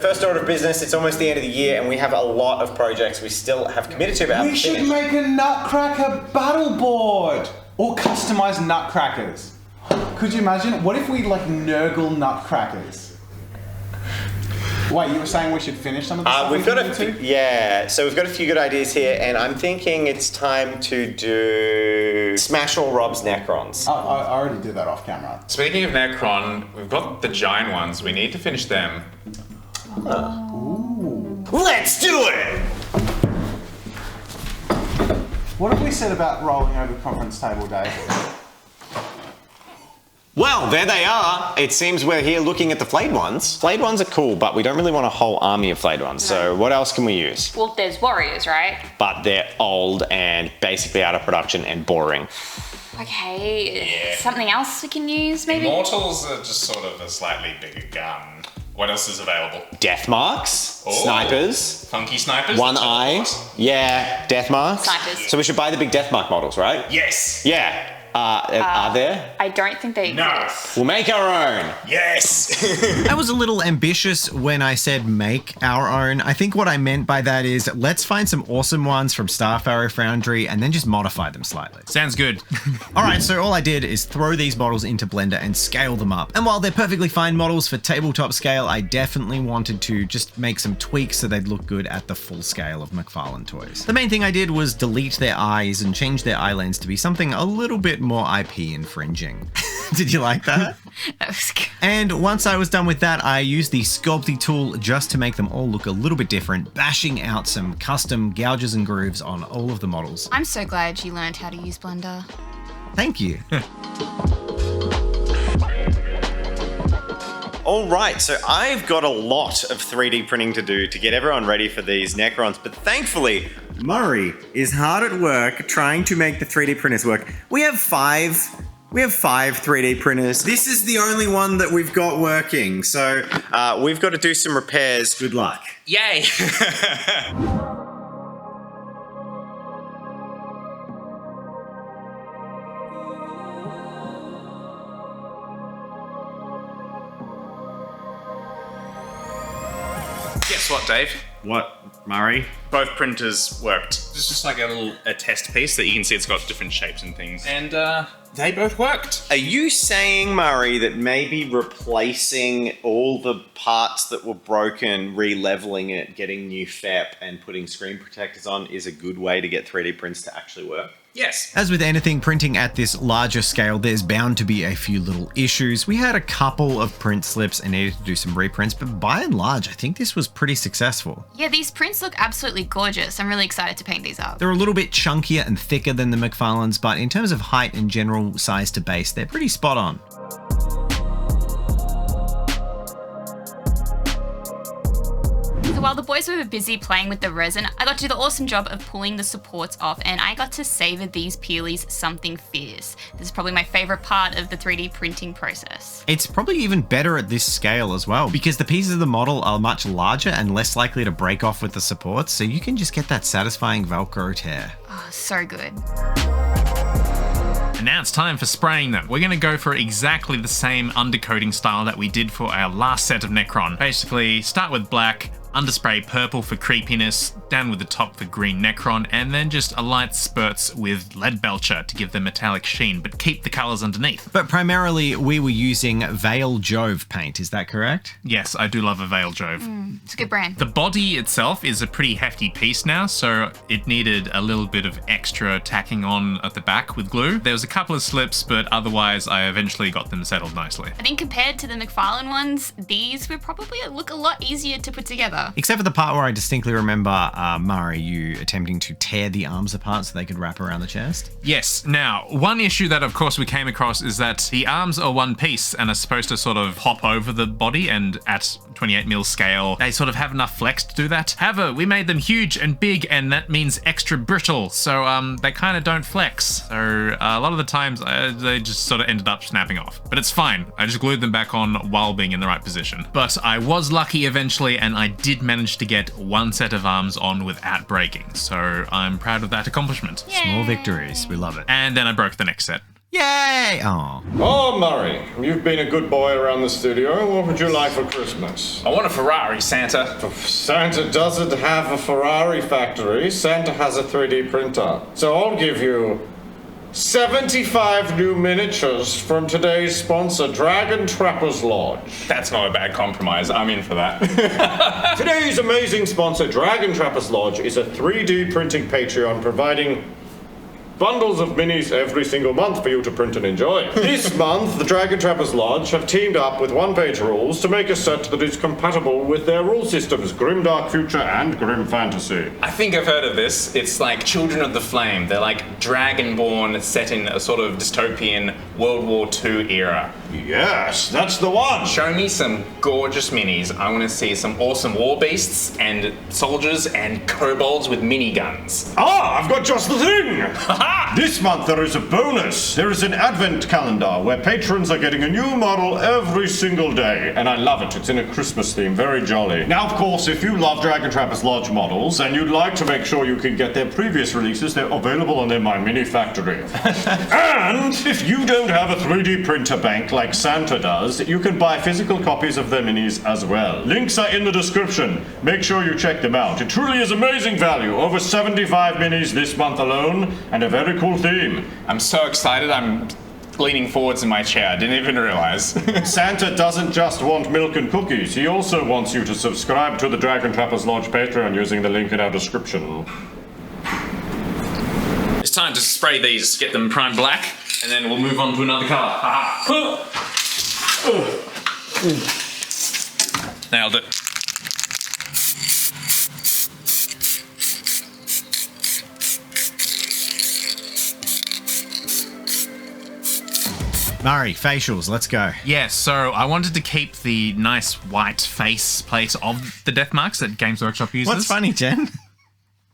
First order of business, it's almost the end of the year and we have a lot of projects we still have committed to. But we should make a Nutcracker battle board! Or customize Nutcrackers. Could you imagine? What if we like Nurgle Nutcrackers? Wait, you were saying we should finish some of the stuff we've got so we've got a few good ideas here and I'm thinking it's time to do Smash or Rob's Necrons. I already did that off camera. Speaking of Necron, we've got the giant ones. We need to finish them. Ooh. Let's do it! What have we said about rolling over conference table day? Well, there they are. It seems we're here looking at the flayed ones. Flayed ones are cool, but we don't really want a whole army of flayed ones. So what else can we use? Well, there's warriors, right? But they're old and basically out of production and boring. Okay, something else we can use maybe? Immortals are just sort of a slightly bigger gun. What else is available? Death marks, snipers. Funky snipers. One eye. Yeah, death marks. Snipers. So we should buy the big death mark models, right? Yes. Yeah. Are there? I don't think they exist. We'll make our own. Yes. I was a little ambitious when I said make our own. I think what I meant by that is let's find some awesome ones from Starfaro Foundry and then just modify them slightly. Sounds good. All right, so all I did is throw these models into Blender and scale them up. And while they're perfectly fine models for tabletop scale, I definitely wanted to just make some tweaks so they'd look good at the full scale of McFarlane toys. The main thing I did was delete their eyes and change their eye lanes to be something a little bit more IP infringing. Did you like that? That was good. And once I was done with that, I used the Sculpty tool just to make them all look a little bit different, bashing out some custom gouges and grooves on all of the models. I'm so glad you learned how to use Blender. Thank you. All right, so I've got a lot of 3D printing to do to get everyone ready for these Necrons, but thankfully, Murray is hard at work trying to make the 3D printers work. We have five 3D printers. This is the only one that we've got working, so we've got to do some repairs. Good luck. Yay. Guess what, Dave? What, Murray? Both printers worked. It's just like a test piece that you can see it's got different shapes and things. And they both worked. Are you saying, Murray, that maybe replacing all the parts that were broken, re-leveling it, getting new FEP, and putting screen protectors on is a good way to get 3D prints to actually work? Yes. As with anything printing at this larger scale, there's bound to be a few little issues. We had a couple of print slips and needed to do some reprints, but by and large, I think this was pretty successful. Yeah, these prints look absolutely gorgeous. I'm really excited to paint these up. They're a little bit chunkier and thicker than the McFarlanes, but in terms of height and general size to base, they're pretty spot on. So while the boys were busy playing with the resin, I got to do the awesome job of pulling the supports off and I got to savor these peelies something fierce. This is probably my favorite part of the 3D printing process. It's probably even better at this scale as well, because the pieces of the model are much larger and less likely to break off with the supports, so you can just get that satisfying Velcro tear. Oh, so good. And now it's time for spraying them. We're going to go for exactly the same undercoating style that we did for our last set of Necron. Basically, start with black, underspray purple for creepiness, down with the top for green Necron, and then just a light spurts with lead belcher to give them metallic sheen, but keep the colors underneath. But primarily, we were using Veil Jove paint, is that correct? Yes, I do love a Veil Jove. It's a good brand. The body itself is a pretty hefty piece now, so it needed a little bit of extra tacking on at the back with glue. There was a couple of slips, but otherwise I eventually got them settled nicely. I think compared to the McFarlane ones, these would probably look a lot easier to put together. Except for the part where I distinctly remember, Murray, you attempting to tear the arms apart so they could wrap around the chest. Yes. Now, one issue that of course we came across is that the arms are one piece and are supposed to sort of hop over the body, and at 28mm scale, they sort of have enough flex to do that. However, we made them huge and big, and that means extra brittle, so they kind of don't flex. So a lot of the times they just sort of ended up snapping off. But it's fine. I just glued them back on while being in the right position. But I was lucky eventually, and I did manage to get one set of arms on without breaking, so I'm proud of that accomplishment. Small victories, we love it. And then I broke the next set. Yay! Oh. Oh, Murray, you've been a good boy around the studio. What would you like for Christmas? I want a Ferrari, Santa. Santa doesn't have a Ferrari factory. Santa has a 3D printer. So I'll give you 75 new miniatures from today's sponsor, Dragon Trappers Lodge. That's not a bad compromise. I'm in for that. Today's amazing sponsor, Dragon Trappers Lodge, is a 3D printing Patreon providing bundles of minis every single month for you to print and enjoy. This month, the Dragon Trappers Lodge have teamed up with one-page rules to make a set that is compatible with their rule systems, Grim Dark Future and Grim Fantasy. I think I've heard of this. It's like Children of the Flame. They're like Dragonborn set in a sort of dystopian World War II era. Yes, that's the one. Show me some gorgeous minis. I want to see some awesome war beasts and soldiers and kobolds with miniguns. Ah, I've got just the thing! This month there is a bonus. There is an advent calendar where patrons are getting a new model every single day. And I love it. It's in a Christmas theme. Very jolly. Now, of course, if you love Dragon Trappers Lodge models and you'd like to make sure you can get their previous releases, they're available on their My Mini Factory. And if you don't have a 3D printer bank like Santa does, you can buy physical copies of their minis as well. Links are in the description. Make sure you check them out. It truly is amazing value. Over 75 minis this month alone, and a very cool theme. I'm so excited. I'm leaning forwards in my chair. I didn't even realize. Santa doesn't just want milk and cookies. He also wants you to subscribe to the Dragon Trappers Lodge Patreon using the link in our description. It's time to spray these, get them primed black, and then we'll move on to another color. Nailed it. Murray, facials, let's go. Yeah, so I wanted to keep the nice white face plate of the death marks that Games Workshop uses. What's funny, Jen?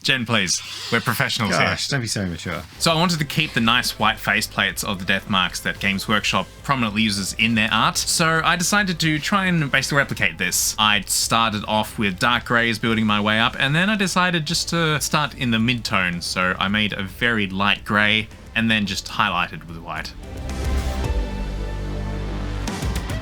Jen, please. We're professionals Gosh, here. don't be so mature. So I wanted to keep the nice white face plates of the death marks that Games Workshop prominently uses in their art. So I decided to try and basically replicate this. I started off with dark greys, building my way up, and then I decided just to start in the mid-tone. So I made a very light grey and then just highlighted with white.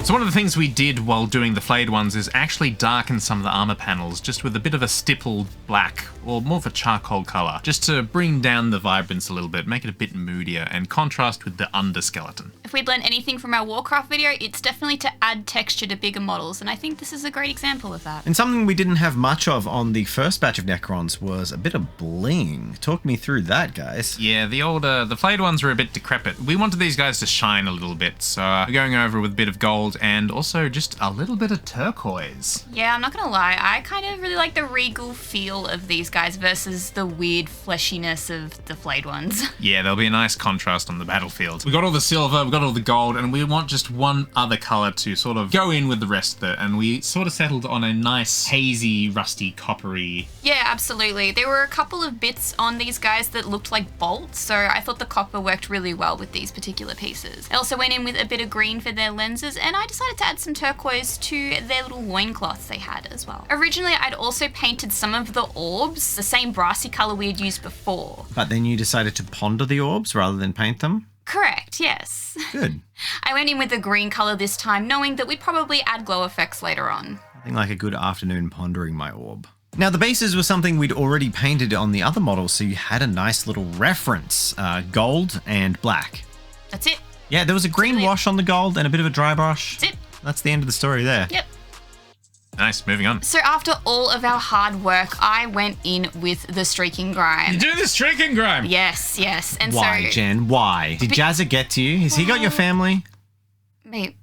So one of the things we did while doing the flayed ones is actually darken some of the armor panels just with a bit of a stippled black or more of a charcoal color, just to bring down the vibrance a little bit, make it a bit moodier and contrast with the underskeleton. If we'd learned anything from our Warcraft video, it's definitely to add texture to bigger models, and I think this is a great example of that. And something we didn't have much of on the first batch of Necrons was a bit of bling. Talk me through that, guys. Yeah, the flayed ones were a bit decrepit. We wanted these guys to shine a little bit, so we're going over with a bit of gold and also just a little bit of turquoise. Yeah, I'm not gonna lie, I kind of really like the regal feel of these guys versus the weird fleshiness of the flayed ones. Yeah, there'll be a nice contrast on the battlefield. We got all the silver, we got all the gold, and we want just one other color to sort of go in with the rest of it, and we sort of settled on a nice hazy, rusty, coppery. Yeah, absolutely. There were a couple of bits on these guys that looked like bolts, so I thought the copper worked really well with these particular pieces. I also went in with a bit of green for their lenses, and I decided to add some turquoise to their little loincloths they had as well. Originally, I'd also painted some of the orbs, the same brassy color we had used before. But then you decided to ponder the orbs rather than paint them? Correct, yes. Good. I went in with the green color this time, knowing that we'd probably add glow effects later on. Nothing like a good afternoon pondering my orb. Now, the bases were something we'd already painted on the other models, so you had a nice little reference. Gold and black. That's it. Yeah, there was a green wash on the gold and a bit of a dry brush. That's it. That's the end of the story there. Yep. Nice, moving on. So after all of our hard work, I went in with the streaking grime. You do the streaking grime! Yes, yes. And Why, so, Jen? Why? Did Jazza get to you? Has he got your family? Mate,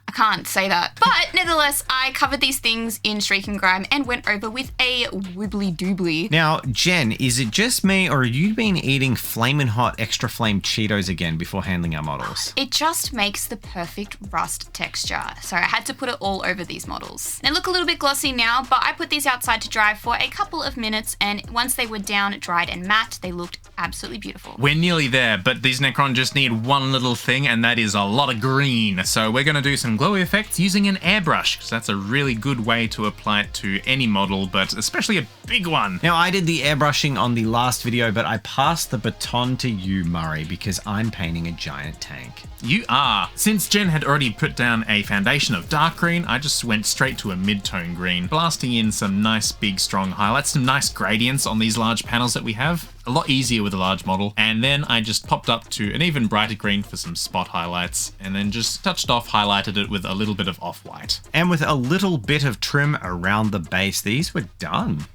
I can't say that. But nevertheless, I covered these things in streaking grime and went over with a wibbly doobly. Now, Jen, is it just me or have you been eating flamin' hot extra flame Cheetos again before handling our models? It just makes the perfect rust texture. So I had to put it all over these models. They look a little bit glossy now, but I put these outside to dry for a couple of minutes, and once they were down, dried and matte, they looked absolutely beautiful. We're nearly there, but these Necron just need one little thing, and that is a lot of green. So we're going to do some glowy effects using an airbrush, because that's a really good way to apply it to any model, but especially a big one. Now, I did the airbrushing on the last video, but I passed the baton to you, Murray, because I'm painting a giant tank. You are. Since Jen had already put down a foundation of dark green, I just went straight to a mid-tone green, blasting in some nice big strong highlights, some nice gradients on these large panels that we have. A lot easier with a large model. And then I just popped up to an even brighter green for some spot highlights, and then just touched off, highlighted it with a little bit of off-white. And with a little bit of trim around the base, these were done.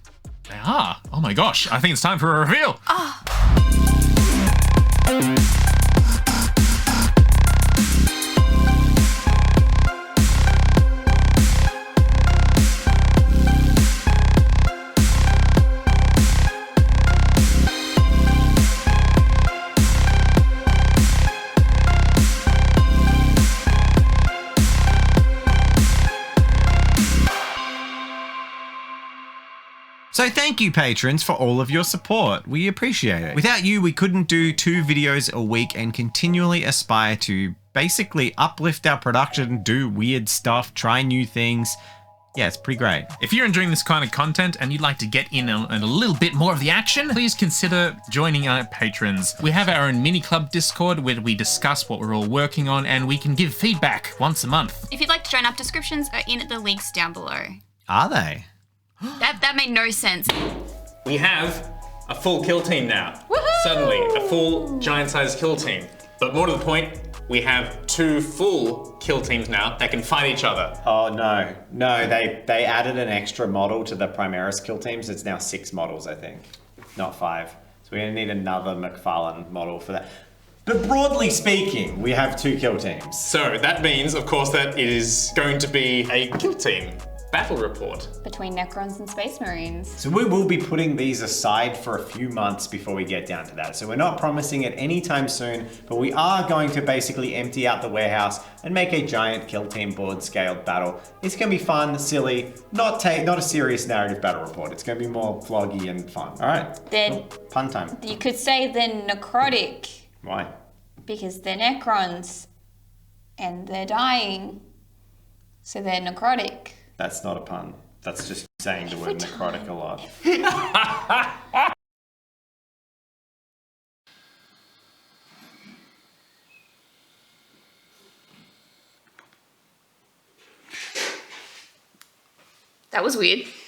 They are. Oh my gosh, I think it's time for a reveal. So thank you, patrons, for all of your support. We appreciate it. Without you, we couldn't do 2 videos a week and continually aspire to basically uplift our production, do weird stuff, try new things. Yeah, it's pretty great. If you're enjoying this kind of content and you'd like to get in a little bit more of the action, please consider joining our patrons. We have our own mini club Discord where we discuss what we're all working on, and we can give feedback once a month. If you'd like to join up, descriptions are in the links down below. Are they? That made no sense. We have a full kill team now. Woohoo! Suddenly, a full giant-sized kill team. But more to the point, we have 2 full kill teams now that can fight each other. Oh no, they added an extra model to the Primaris kill teams. It's now 6 models, I think, not 5. So we're gonna need another McFarlane model for that. But broadly speaking, we have 2 kill teams. So that means, of course, that it is going to be a kill team battle report. Between Necrons and Space Marines. So we will be putting these aside for a few months before we get down to that. So we're not promising it anytime soon, but we are going to basically empty out the warehouse and make a giant kill team board scaled battle. It's gonna be fun, silly, not a serious narrative battle report. It's gonna be more vloggy and fun. All right, Then pun time. you could say they're necrotic Why? because they're Necrons and they're dying, so they're necrotic. That's not a pun. That's just saying the word necrotic a lot. That was weird.